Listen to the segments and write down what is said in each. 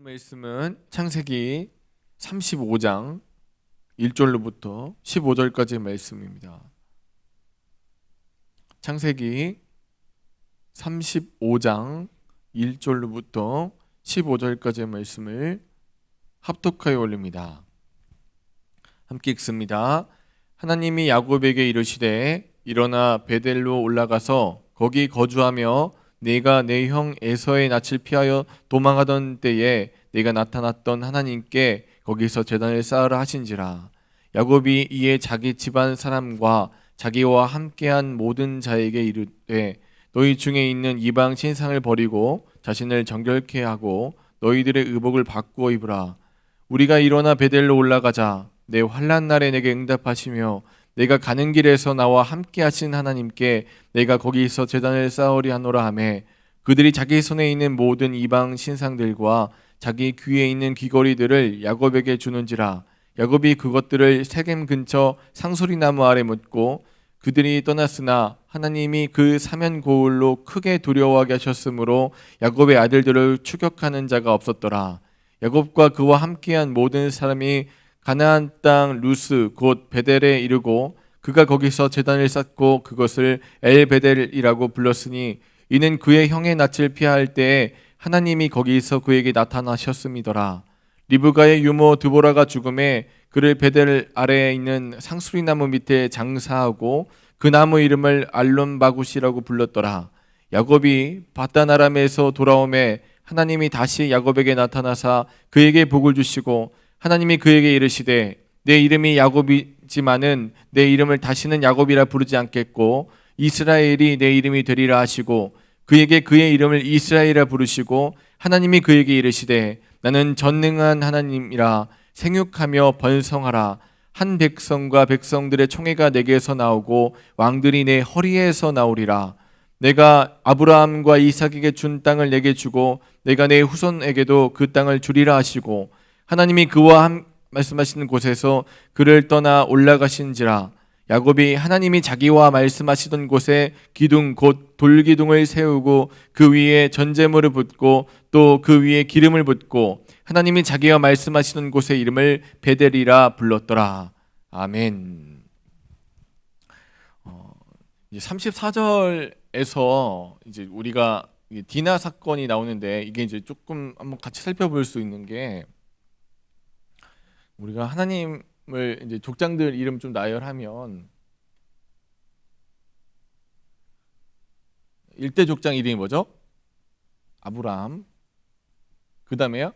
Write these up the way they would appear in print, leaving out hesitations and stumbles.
말씀은 창세기 35장 1절로부터 15절까지의 말씀입니다. 창세기 35장 1절로부터 15절까지의 말씀을 합독하여 올립니다. 함께 읽습니다. 하나님이 야곱에게 이르시되 일어나 베델로 올라가서 거기 거주하며 네가 내 형 에서의 낯을 피하여 도망하던 때에 네가 나타났던 하나님께 거기서 제단을 쌓으라 하신지라. 야곱이 이에 자기 집안 사람과 자기와 함께한 모든 자에게 이르되 너희 중에 있는 이방 신상을 버리고 자신을 정결케 하고 너희들의 의복을 바꾸어 입으라. 우리가 일어나 베델로 올라가자. 내 환난 날에 내게 응답하시며 내가 가는 길에서 나와 함께 하신 하나님께 내가 거기서 제단을 쌓으리 하노라 하매 그들이 자기 손에 있는 모든 이방 신상들과 자기 귀에 있는 귀걸이들을 야곱에게 주는지라. 야곱이 그것들을 세겜 근처 상소리나무 아래 묻고 그들이 떠났으나 하나님이 그 사면 고울로 크게 두려워하게 하셨으므로 야곱의 아들들을 추격하는 자가 없었더라. 야곱과 그와 함께한 모든 사람이 가나안 땅 루스 곧 베델에 이르고 그가 거기서 제단을 쌓고 그것을 엘베델이라고 불렀으니 이는 그의 형의 낯을 피할 때에 하나님이 거기서 그에게 나타나셨음이더라. 리브가의 유모 드보라가 죽음에 그를 베델 아래에 있는 상수리나무 밑에 장사하고 그 나무 이름을 알론바굿이라고 불렀더라. 야곱이 바단 아람에서 돌아오매 하나님이 다시 야곱에게 나타나사 그에게 복을 주시고 하나님이 그에게 이르시되 내 이름이 야곱이지만은 내 이름을 다시는 야곱이라 부르지 않겠고 이스라엘이 내 이름이 되리라 하시고 그에게 그의 이름을 이스라엘이라 부르시고 하나님이 그에게 이르시되 나는 전능한 하나님이라 생육하며 번성하라. 한 백성과 백성들의 총회가 내게서 나오고 왕들이 내 허리에서 나오리라. 내가 아브라함과 이삭에게 준 땅을 내게 주고 내가 내 후손에게도 그 땅을 주리라 하시고 하나님이 그와 말씀하시는 곳에서 그를 떠나 올라가신지라. 야곱이 하나님이 자기와 말씀하시던 곳에 기둥 곧 돌기둥을 세우고 그 위에 전제물을 붓고 또 그 위에 기름을 붓고 하나님이 자기와 말씀하시던 곳의 이름을 베델이라 불렀더라. 아멘. 이제 34절에서 이제 우리가 디나 사건이 나오는데 이게 이제 조금 한번 같이 살펴볼 수 있는 게 우리가 하나님을 이제 족장들 이름 좀 나열하면 1대 족장 이름이 뭐죠? 아브라함. 그다음에요?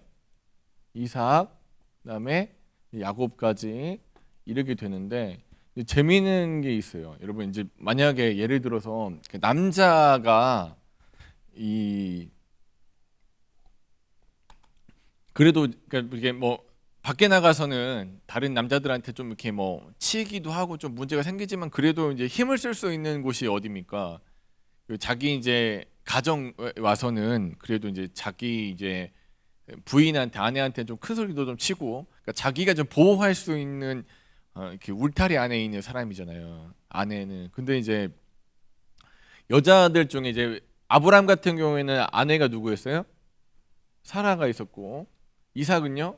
이삭. 그다음에 야곱까지 이르게 되는데 재미있는 게 있어요. 여러분 이제 만약에 예를 들어서 남자가 그래도 이게 뭐 밖에 나가서는 다른 남자들한테 좀 이렇게 뭐 치이기도 하고 좀 문제가 생기지만 그래도 이제 힘을 쓸 수 있는 곳이 어디입니까? 자기 이제 가정 와서는 그래도 이제 자기 이제 부인한테 아내한테 좀 큰 소리도 좀 치고 그러니까 자기가 좀 보호할 수 있는 이렇게 울타리 안에 있는 사람이잖아요. 아내는. 근데 이제 여자들 중에 이제 아브람 같은 경우에는 아내가 누구였어요? 사라가 있었고 이삭은요?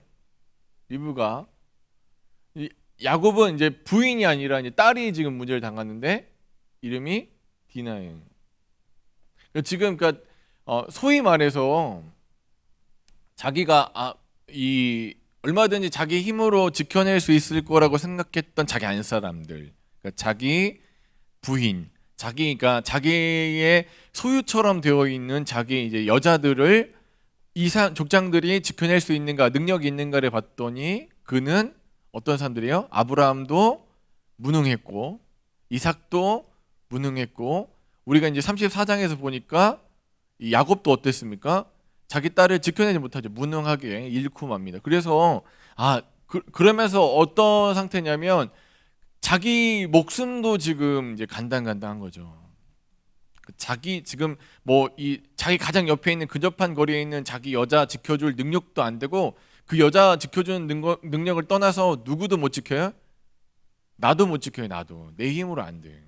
리브가. 야곱은 이제 부인이 아니라 이제 딸이 지금 문제를 당하는데 이름이 디나예요. 지금 그러니까 소위 말해서 자기가 얼마든지 자기 힘으로 지켜낼 수 있을 거라고 생각했던 자기 안사람들, 그러니까 자기 부인, 자기가 자기의 소유처럼 되어 있는 자기 이제 여자들을 족장들이 지켜낼 수 있는가, 능력이 있는가를 봤더니 그는 어떤 사람들이에요? 아브라함도 무능했고 이삭도 무능했고 우리가 이제 34장에서 보니까 이 야곱도 어땠습니까? 자기 딸을 지켜내지 못하죠. 무능하게 잃고 맙니다. 그래서 그러면서 어떤 상태냐면 자기 목숨도 지금 이제 간당간당한 거죠. 자기 지금 자기 가장 옆에 있는 근접한 거리에 있는 자기 여자 지켜줄 능력도 안 되고 그 여자 지켜주는 능력을 떠나서 누구도 못 지켜요? 나도 못 지켜요. 나도 내 힘으로 안 돼.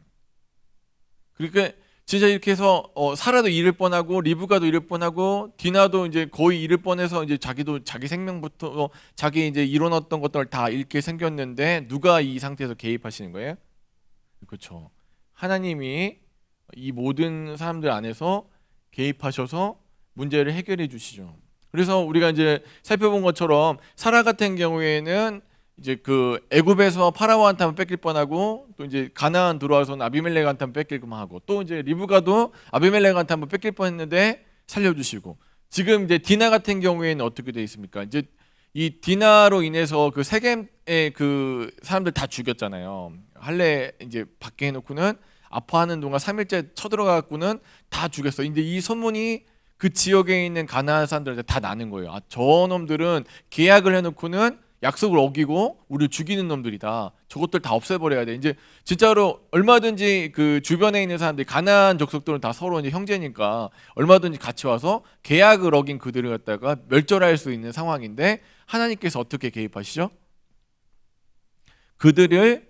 그러니까 진짜 이렇게 해서 사라도 잃을 뻔하고 리브가도 잃을 뻔하고 디나도 이제 거의 잃을 뻔해서 이제 자기도 자기 생명부터 자기 이제 이뤄놨던 것들을 다 잃게 생겼는데 누가 이 상태에서 개입하시는 거예요? 그렇죠. 하나님이 이 모든 사람들 안에서 개입하셔서 문제를 해결해 주시죠. 그래서 우리가 이제 살펴본 것처럼 사라 같은 경우에는 이제 그 애굽에서 파라오한테 한번 뺏길 뻔하고 또 이제 가나안 들어와서는 아비멜렉한테 한번 뺏길만 하고 또 이제 리브가도 아비멜렉한테 한번 뺏길 뻔했는데 살려주시고 지금 이제 디나 같은 경우에는 어떻게 돼 있습니까? 이제 이 디나로 인해서 그 세겜의 그 사람들 다 죽였잖아요. 할례 이제 밖에 해놓고는 아파하는 동안 3일째 쳐들어가고는 다 죽였어. 근데 이 소문이 그 지역에 있는 가나안 사람들한테 다 나는 거예요. 아, 저 놈들은 계약을 해놓고는 약속을 어기고 우리를 죽이는 놈들이다. 저것들 다 없애버려야 돼. 이제 진짜로 얼마든지 그 주변에 있는 사람들이 가나안 족속들은 다 서로 이제 형제니까 얼마든지 같이 와서 계약을 어긴 그들을 갖다가 멸절할 수 있는 상황인데 하나님께서 어떻게 개입하시죠? 그들을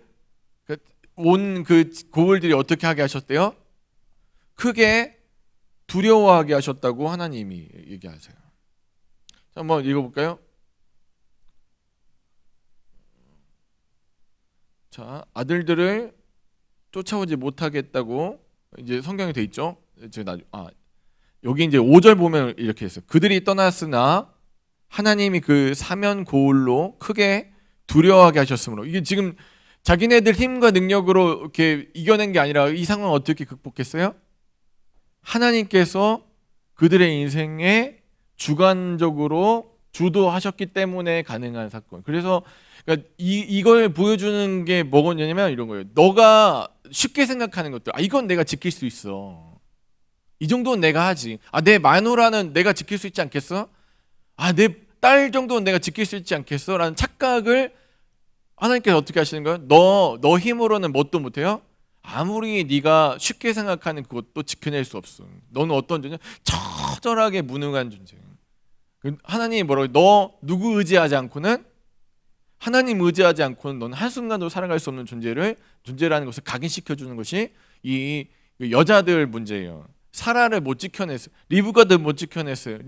온 그 고을들이 어떻게 하게 하셨대요? 크게 두려워하게 하셨다고 하나님이 얘기하세요. 자, 한번 읽어볼까요? 자, 아들들을 쫓아오지 못하겠다고 이제 성경에 돼 있죠. 여기 이제 5절 보면 이렇게 했어요. 그들이 떠났으나 하나님이 그 사면 고울로 크게 두려워하게 하셨으므로 이게 지금 자기네들 힘과 능력으로 이렇게 이겨낸 게 아니라 이 상황을 어떻게 극복했어요? 하나님께서 그들의 인생에 주관적으로 주도하셨기 때문에 가능한 사건. 그래서 그러니까 이걸 보여주는 게 뭐냐면 이런 거예요. 너가 쉽게 생각하는 것들. 아, 이건 내가 지킬 수 있어. 이 정도는 내가 하지. 아, 내 마누라는 내가 지킬 수 있지 않겠어? 아, 내 딸 정도는 내가 지킬 수 있지 않겠어? 라는 착각을 하나님께서 어떻게 하시는 거예요? 너 힘으로는 뭣도 못해요? 아무리 네가 쉽게 생각하는 그것도 지켜낼 수 없어. 너는 어떤 존재? 처절하게 무능한 존재. 하나님이 뭐라고? 너 누구 의지하지 않고는 하나님 의지하지 않고는 너는 한순간도 살아갈 수 없는 존재라는 것을 각인시켜주는 것이 이 여자들 문제예요. 사라를 못 지켜냈어요. 리브가도 못 지켜냈어요.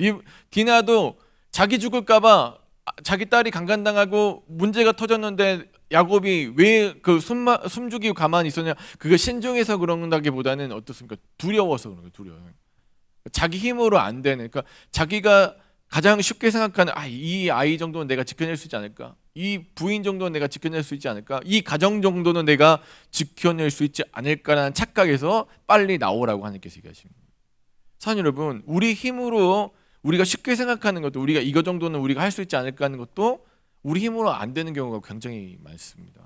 디나도 자기 죽을까봐 자기 딸이 강간당하고 문제가 터졌는데 야곱이 왜 그 숨죽이고 가만히 있었냐? 그거 신중해서 그런다기보다는 어떻습니까? 두려워서 그런 거예요. 두려워요. 자기 힘으로 안 되는. 그러니까 자기가 가장 쉽게 생각하는 이 아이 정도는 내가 지켜낼 수 있지 않을까? 이 부인 정도는 내가 지켜낼 수 있지 않을까? 이 가정 정도는 내가 지켜낼 수 있지 않을까라는 착각에서 빨리 나오라고 하나님께서 얘기하십니다. 사랑하는 여러분, 우리 힘으로 우리가 쉽게 생각하는 것도 우리가 이거 정도는 우리가 할 수 있지 않을까 하는 것도 우리 힘으로 안 되는 경우가 굉장히 많습니다.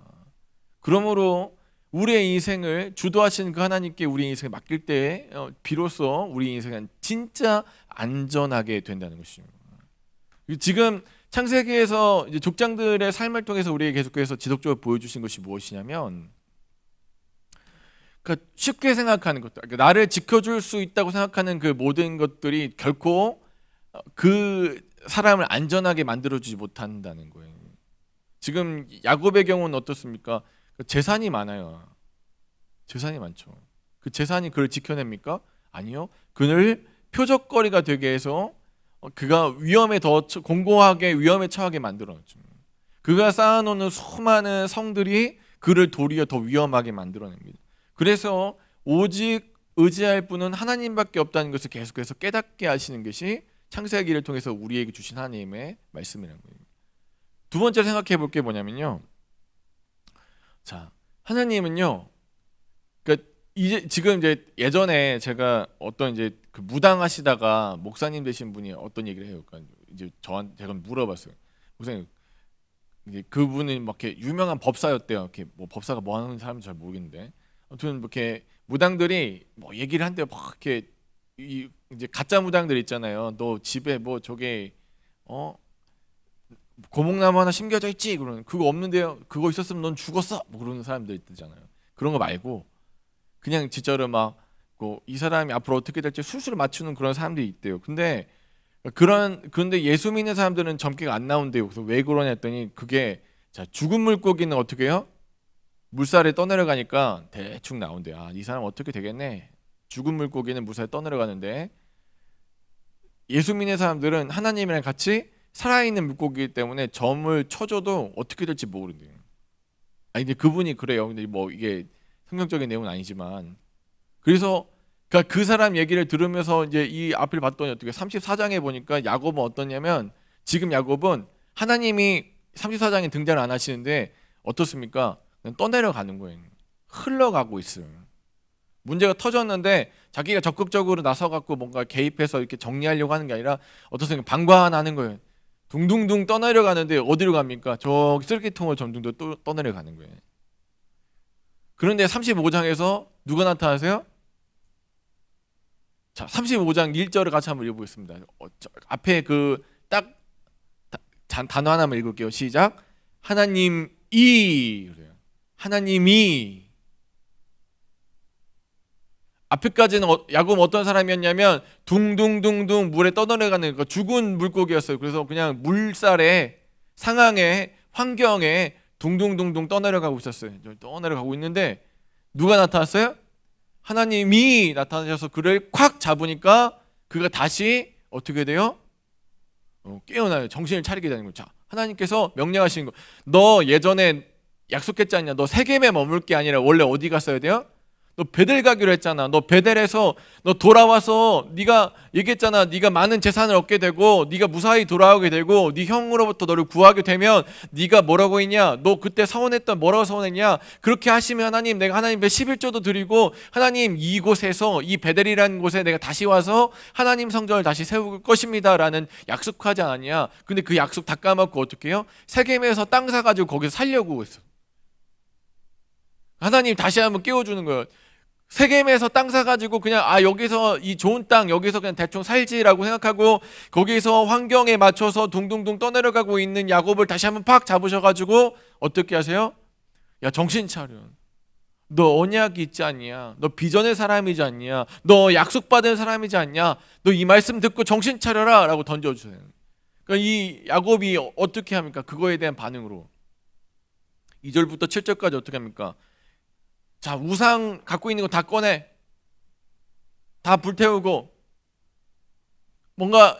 그러므로 우리의 인생을 주도하시는 그 하나님께 우리 인생을 맡길 때 비로소 우리 인생은 진짜 안전하게 된다는 것입니다. 지금 창세기에서 이제 족장들의 삶을 통해서 우리에게 계속해서 지속적으로 보여주신 것이 무엇이냐면 그러니까 쉽게 생각하는 것들, 그러니까 나를 지켜줄 수 있다고 생각하는 그 모든 것들이 결코 그 사람을 안전하게 만들어주지 못한다는 거예요. 지금 야곱의 경우는 어떻습니까? 재산이 많아요. 재산이 많죠. 그 재산이 그를 지켜냅니까? 아니요. 그를 표적거리가 되게 해서 그가 위험에 더 공고하게 위험에 처하게 만들어놨죠. 그가 쌓아놓는 수많은 성들이 그를 도리어 더 위험하게 만들어냅니다. 그래서 오직 의지할 분은 하나님밖에 없다는 것을 계속해서 깨닫게 하시는 것이 창세기를 통해서 우리에게 주신 하나님의 말씀이라는 거예요. 두 번째 생각해 볼 게 뭐냐면요. 자, 하나님은요. 그러니까 이제 지금 이제 예전에 제가 어떤 이제 그 무당하시다가 목사님 되신 분이 어떤 얘기를 해요. 그러니까 이제 저한테 제가 물어봤어요. 목사님, 이제 그분이 막 이렇게 유명한 법사였대요. 이렇게 뭐 법사가 뭐 하는 사람인지 잘 모르겠는데, 아무튼 이렇게 무당들이 뭐 얘기를 한대요. 막 이렇게 이제 가짜 무당들 있잖아요. 너 집에 뭐 저게 고목나무 하나 심겨져 있지? 그러는 그거 없는데요. 그거 있었으면 넌 죽었어. 뭐 그러는 사람들 있잖아요. 그런 거 말고 그냥 진짜로 막 이 사람이 앞으로 어떻게 될지 술술 맞추는 그런 사람들이 있대요. 근데 그런데 예수 믿는 사람들은 점괘가 안 나온대요. 그래서 왜 그러냐 했더니 그게 자, 죽은 물고기는 어떻게 해요? 물살에 떠내려가니까 대충 나온대요. 아, 이 사람 어떻게 되겠네. 죽은 물고기는 무사히 떠내려가는데 예수 믿는 사람들은 하나님이랑 같이 살아있는 물고기이기 때문에 점을 쳐줘도 어떻게 될지 모르는데요. 아니 근데 그분이 그래요. 근데 뭐 이게 성경적인 내용은 아니지만 그래서 그러니까 그 사람 얘기를 들으면서 이제 이 앞을 봤더니 어떻게 34장에 보니까 야곱은 어떠냐면 지금 야곱은 하나님이 34장에 등장을 안 하시는데 어떻습니까? 그냥 떠내려가는 거예요. 흘러가고 있어요. 문제가 터졌는데 자기가 적극적으로 나서갖고 뭔가 개입해서 이렇게 정리하려고 하는 게 아니라 어떻습니까? 방관하는 거예요. 둥둥둥 떠내려가는데 어디로 갑니까? 저 쓰레기통을 점등도 또 떠내려가는 거예요. 그런데 35장에서 누가 나타나세요? 자, 35장 1절을 같이 한번 읽어보겠습니다. 앞에 그 딱 단어 하나만 읽을게요. 시작. 하나님이 그래요. 하나님이 앞에까지는 야곱은 어떤 사람이었냐면 둥둥둥둥 물에 떠내려가는 그러니까 죽은 물고기였어요. 그래서 그냥 물살에 상황에 환경에 둥둥둥둥 떠내려가고 있었어요. 떠내려가고 있는데 누가 나타났어요? 하나님이 나타나셔서 그를 콱 잡으니까 그가 다시 어떻게 돼요? 깨어나요. 정신을 차리게 되는 거죠. 자, 하나님께서 명령하시는 거. 너 예전에 약속했지 않냐? 너 세겜에 머물 게 아니라 원래 어디 갔어야 돼요? 너 베델 가기로 했잖아. 너 베델에서 너 돌아와서 네가 얘기했잖아. 네가 많은 재산을 얻게 되고 네가 무사히 돌아오게 되고 네 형으로부터 너를 구하게 되면 네가 뭐라고 했냐? 너 그때 서원했던 뭐라고 서원했냐? 그렇게 하시면 하나님 내가 하나님께 11조도 드리고 하나님 이곳에서 이 베델이라는 곳에 내가 다시 와서 하나님 성전을 다시 세울 것입니다 라는 약속하지 않았냐? 근데 그 약속 다 까먹고 어떻게 해요? 세겜에서 땅 사가지고 거기서 살려고 했어. 하나님 다시 한번 깨워주는 거예요. 세겜에서 땅 사가지고 그냥 여기서 이 좋은 땅 여기서 그냥 대충 살지라고 생각하고 거기서 환경에 맞춰서 둥둥둥 떠내려가고 있는 야곱을 다시 한번 팍 잡으셔가지고 어떻게 하세요? 야 정신 차려. 너 언약이 있지 않냐? 너 비전의 사람이지 않냐? 너 약속받은 사람이지 않냐? 너 이 말씀 듣고 정신 차려라 라고 던져주세요. 그러니까 이 야곱이 어떻게 합니까? 그거에 대한 반응으로 2절부터 7절까지 어떻게 합니까? 자, 우상 갖고 있는 거 다 꺼내. 다 불태우고 뭔가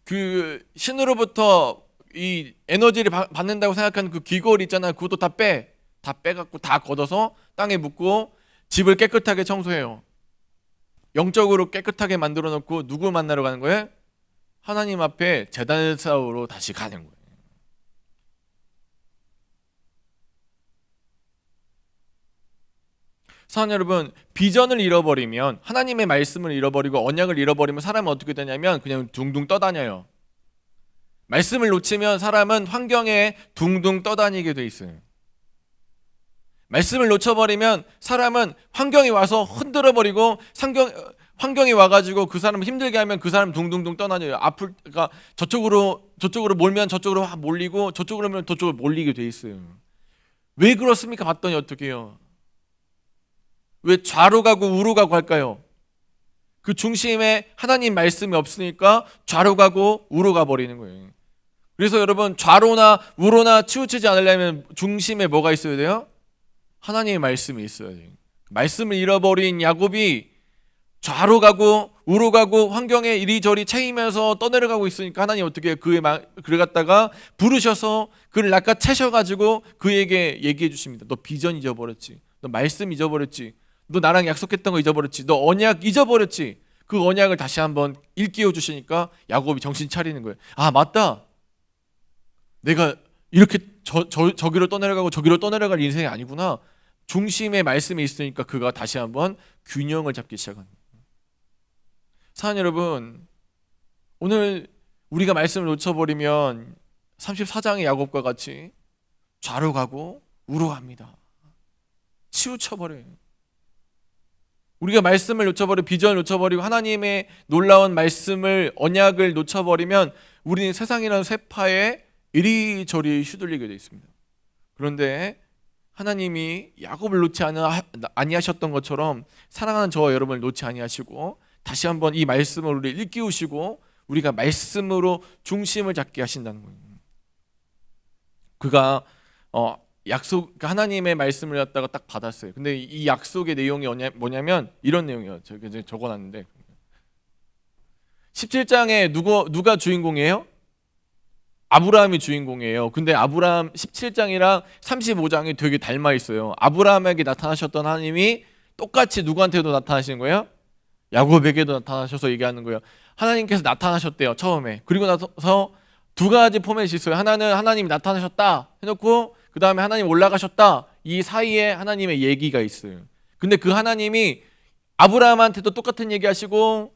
그 신으로부터 이 에너지를 받는다고 생각하는 그 귀걸이 있잖아요. 그것도 다 빼. 다 빼갖고 다 걷어서 땅에 묻고 집을 깨끗하게 청소해요. 영적으로 깨끗하게 만들어 놓고 누구 만나러 가는 거예요? 하나님 앞에 제단을 쌓으러 다시 가는 거예요. 사랑하는 여러분, 비전을 잃어버리면 하나님의 말씀을 잃어버리고 언약을 잃어버리면 사람은 어떻게 되냐면 그냥 둥둥 떠다녀요. 말씀을 놓치면 사람은 환경에 둥둥 떠다니게 돼 있어요. 말씀을 놓쳐버리면 사람은 환경이 와서 흔들어버리고 환경이 와가지고 그 사람을 힘들게 하면 그 사람 둥둥둥 떠다녀요. 그러니까 저쪽으로 몰면 저쪽으로 몰리고 저쪽으로 몰면 저쪽으로 몰리게 돼 있어요. 왜 그렇습니까? 봤더니 어떻게 해요? 왜 좌로 가고 우로 가고 할까요? 그 중심에 하나님 말씀이 없으니까 좌로 가고 우로 가버리는 거예요. 그래서 여러분 좌로나 우로나 치우치지 않으려면 중심에 뭐가 있어야 돼요? 하나님의 말씀이 있어야 돼요. 말씀을 잃어버린 야곱이 좌로 가고 우로 가고 환경에 이리저리 채이면서 떠내려가고 있으니까 하나님 어떻게 그를 갖다가 부르셔서 그를 낚아채셔가지고 그에게 얘기해 주십니다. 너 비전 잊어버렸지. 너 말씀 잊어버렸지. 너 나랑 약속했던 거 잊어버렸지. 너 언약 잊어버렸지. 그 언약을 다시 한번 일깨워 주시니까 야곱이 정신 차리는 거예요. 아 맞다. 내가 이렇게 저기로 떠내려가고 저기로 떠내려갈 인생이 아니구나. 중심에 말씀이 있으니까 그가 다시 한번 균형을 잡기 시작합니다. 사랑하는 여러분, 오늘 우리가 말씀을 놓쳐버리면 34장의 야곱과 같이 좌로 가고 우로 갑니다. 치우쳐버려요. 우리가 말씀을 놓쳐버리고 비전을 놓쳐버리고 하나님의 놀라운 말씀을 언약을 놓쳐버리면 우리는 세상이라는 쇠파에 이리저리 휘둘리게 되어 있습니다. 그런데 하나님이 야곱을 놓지 아니하셨던 것처럼 사랑하는 저와 여러분을 놓지 아니하시고 다시 한번 이 말씀을 우리 일깨우시고 우리가 말씀으로 중심을 잡게 하신다는 거예요. 그가 약속, 하나님의 말씀을 갖다가 딱 받았어요. 근데 이 약속의 내용이 뭐냐면 이런 내용이에요. 제가 이제 적어놨는데 17장에 누가 주인공이에요? 아브라함이 주인공이에요. 근데 아브라함 17장이랑 35장이 되게 닮아 있어요. 아브라함에게 나타나셨던 하나님이 똑같이 누구한테도 나타나시는 거예요? 야곱에게도 나타나셔서 얘기하는 거예요. 하나님께서 나타나셨대요, 처음에. 그리고 나서 두 가지 포맷이 있어요. 하나는 하나님이 나타나셨다 해놓고 그 다음에 하나님 올라가셨다. 이 사이에 하나님의 얘기가 있어요. 근데 그 하나님이 아브라함한테도 똑같은 얘기 하시고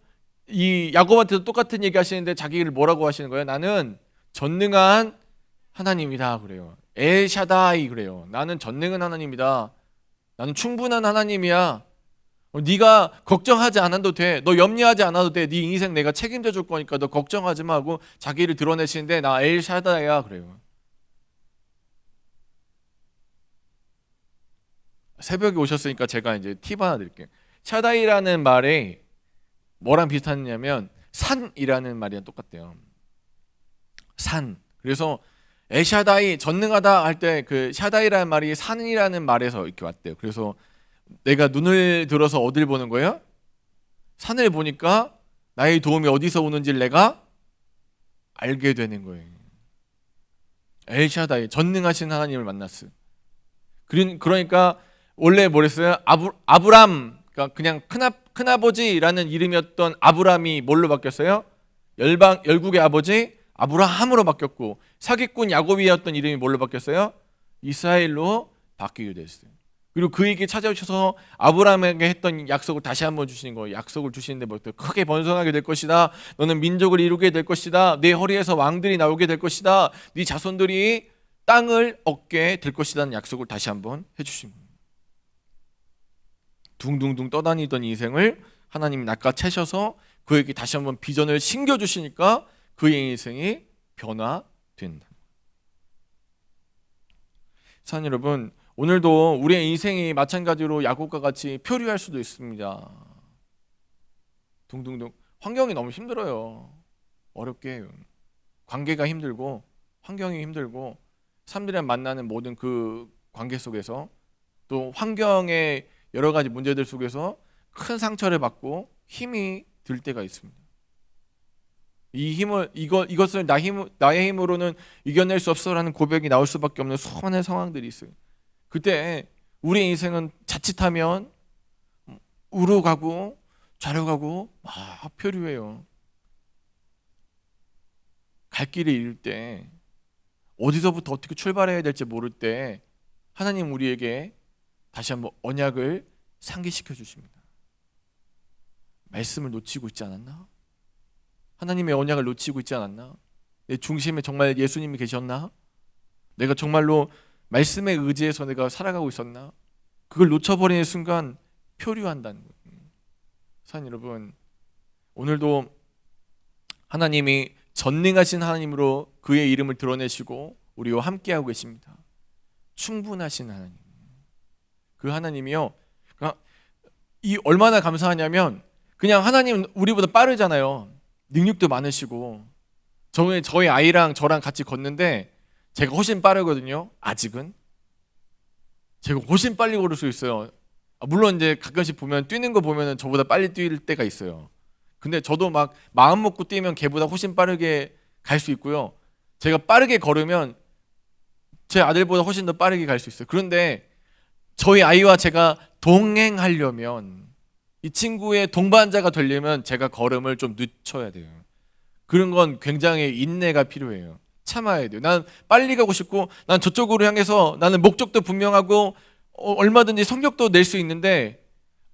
이 야곱한테도 똑같은 얘기 하시는데 자기를 뭐라고 하시는 거예요? 나는 전능한 하나님이다 그래요. 엘샤다이 그래요. 나는 전능한 하나님이다. 나는 충분한 하나님이야. 네가 걱정하지 않아도 돼. 너 염려하지 않아도 돼. 네 인생 내가 책임져 줄 거니까 너 걱정하지 마 하고 자기를 드러내시는데 나 엘샤다이야 그래요. 새벽에 오셨으니까 제가 이제 팁 하나 드릴게요. 샤다이라는 말에 뭐랑 비슷하냐면 산이라는 말이랑 똑같대요. 산. 그래서 엘샤다이 전능하다 할 때 그 샤다이라는 말이 산이라는 말에서 이렇게 왔대요. 그래서 내가 눈을 들어서 어딜 보는 거예요? 산을 보니까 나의 도움이 어디서 오는지를 내가 알게 되는 거예요. 엘샤다이 전능하신 하나님을 만났어요. 그러니까 원래 뭐랬어요? 아브람, 그러니까 그냥 큰아버지라는 이름이었던 아브람이 뭘로 바뀌었어요? 열국의 아버지 아브라함으로 바뀌었고, 사기꾼 야곱이었던 이름이 뭘로 바뀌었어요? 이스라엘로 바뀌게 됐어요. 그리고 그에게 찾아오셔서 아브라함에게 했던 약속을 다시 한번 주시는 거예요. 약속을 주시는데 뭐 크게 번성하게 될 것이다. 너는 민족을 이루게 될 것이다. 내 허리에서 왕들이 나오게 될 것이다. 네 자손들이 땅을 얻게 될 것이라는 약속을 다시 한번 해주신 거예요. 둥둥둥 떠다니던 인생을 하나님이 낚아채셔서 그에게 다시 한번 비전을 신겨주시니까 그의 인생이 변화된다. 사랑 여러분, 오늘도 우리의 인생이 마찬가지로 야곱과 같이 표류할 수도 있습니다. 둥둥둥. 환경이 너무 힘들어요. 어렵게 해요. 관계가 힘들고 환경이 힘들고 사람들이랑 만나는 모든 그 관계 속에서 또 환경의 여러 가지 문제들 속에서 큰 상처를 받고 힘이 들 때가 있습니다. 이것을 나의 힘으로는 이겨낼 수 없어라는 고백이 나올 수밖에 없는 수많은 상황들이 있어요. 그때 우리 인생은 자칫하면 우로 가고 좌로 가고 막 표류해요. 갈 길을 잃을 때 어디서부터 어떻게 출발해야 될지 모를 때 하나님 우리에게 다시 한번 언약을 상기시켜 주십니다. 말씀을 놓치고 있지 않았나? 하나님의 언약을 놓치고 있지 않았나? 내 중심에 정말 예수님이 계셨나? 내가 정말로 말씀에 의지해서 내가 살아가고 있었나? 그걸 놓쳐버리는 순간 표류한다는 거예요. 사랑하는 여러분, 오늘도 하나님이 전능하신 하나님으로 그의 이름을 드러내시고 우리와 함께하고 계십니다. 충분하신 하나님. 그 하나님이요, 이 얼마나 감사하냐면 그냥 하나님 우리보다 빠르잖아요. 능력도 많으시고 저희 아이랑 저랑 같이 걷는데 제가 훨씬 빠르거든요. 아직은 제가 훨씬 빨리 걸을 수 있어요. 물론 이제 가끔씩 보면 뛰는 거 보면은 저보다 빨리 뛸 때가 있어요. 근데 저도 막 마음 먹고 뛰면 걔보다 훨씬 빠르게 갈 수 있고요. 제가 빠르게 걸으면 제 아들보다 훨씬 더 빠르게 갈 수 있어요. 그런데 저희 아이와 제가 동행하려면, 이 친구의 동반자가 되려면 제가 걸음을 좀 늦춰야 돼요. 그런 건 굉장히 인내가 필요해요. 참아야 돼요. 난 빨리 가고 싶고 난 저쪽으로 향해서 나는 목적도 분명하고 얼마든지 성격도 낼 수 있는데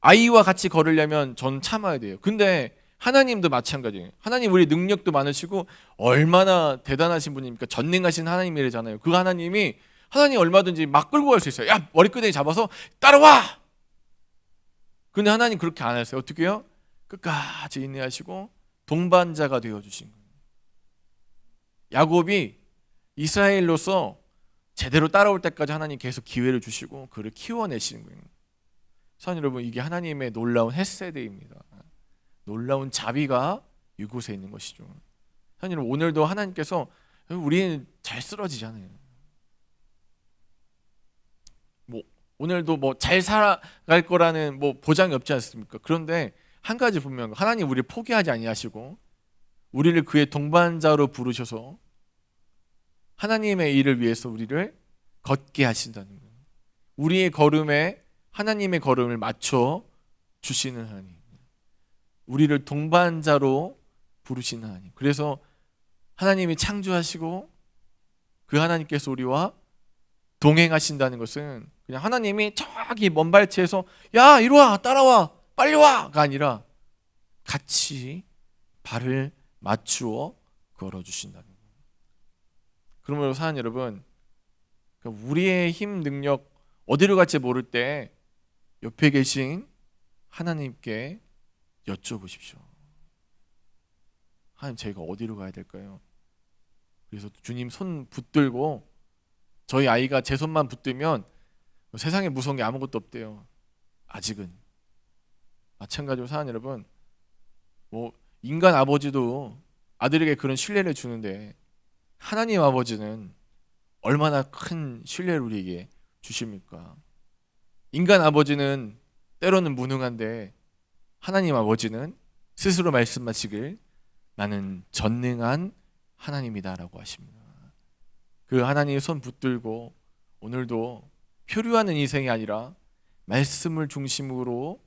아이와 같이 걸으려면 전 참아야 돼요. 근데 하나님도 마찬가지예요. 하나님 우리 능력도 많으시고 얼마나 대단하신 분입니까? 전능하신 하나님이잖아요. 그 하나님이 얼마든지 막 끌고 갈 수 있어요. 야, 머리끄댕이 잡아서 따라와! 근데 하나님 그렇게 안 하세요. 어떻게 해요? 끝까지 인내하시고 동반자가 되어주신 거예요. 야곱이 이스라엘로서 제대로 따라올 때까지 하나님 계속 기회를 주시고 그를 키워내시는 거예요. 사랑하는 여러분, 이게 하나님의 놀라운 헤세드입니다. 놀라운 자비가 이곳에 있는 것이죠. 사랑하는 여러분, 오늘도 하나님께서 우리는 잘 쓰러지잖아요. 오늘도 뭐 잘 살아갈 거라는 뭐 보장이 없지 않습니까? 그런데 한 가지 분명한 거, 하나님 우리를 포기하지 아니하시고 우리를 그의 동반자로 부르셔서 하나님의 일을 위해서 우리를 걷게 하신다는 거예요. 우리의 걸음에 하나님의 걸음을 맞춰 주시는 하나님, 우리를 동반자로 부르시는 하나님. 그래서 하나님이 창조하시고 그 하나님께서 우리와 동행하신다는 것은 그냥 하나님이 저기 먼 발치에서 야 이리 와 따라와 빨리 와가 아니라 같이 발을 맞추어 걸어주신다는 거예요. 그러므로 사는 여러분, 우리의 힘 능력 어디로 갈지 모를 때 옆에 계신 하나님께 여쭤보십시오. 하나님, 저희가 어디로 가야 될까요? 그래서 주님 손 붙들고, 저희 아이가 제 손만 붙들면 세상에 무서운 게 아무것도 없대요. 아직은. 마찬가지로 사는 여러분, 뭐 인간 아버지도 아들에게 그런 신뢰를 주는데 하나님 아버지는 얼마나 큰 신뢰를 우리에게 주십니까? 인간 아버지는 때로는 무능한데 하나님 아버지는 스스로 말씀하시길 나는 전능한 하나님이다라고 하십니다. 그 하나님의 손 붙들고 오늘도 표류하는 인생이 아니라 말씀을 중심으로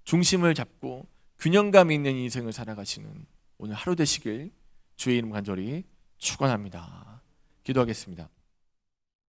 중심을 잡고 균형감 있는 인생을 살아가시는 오늘 하루 되시길 주의 이름 간절히 축원합니다. 기도하겠습니다.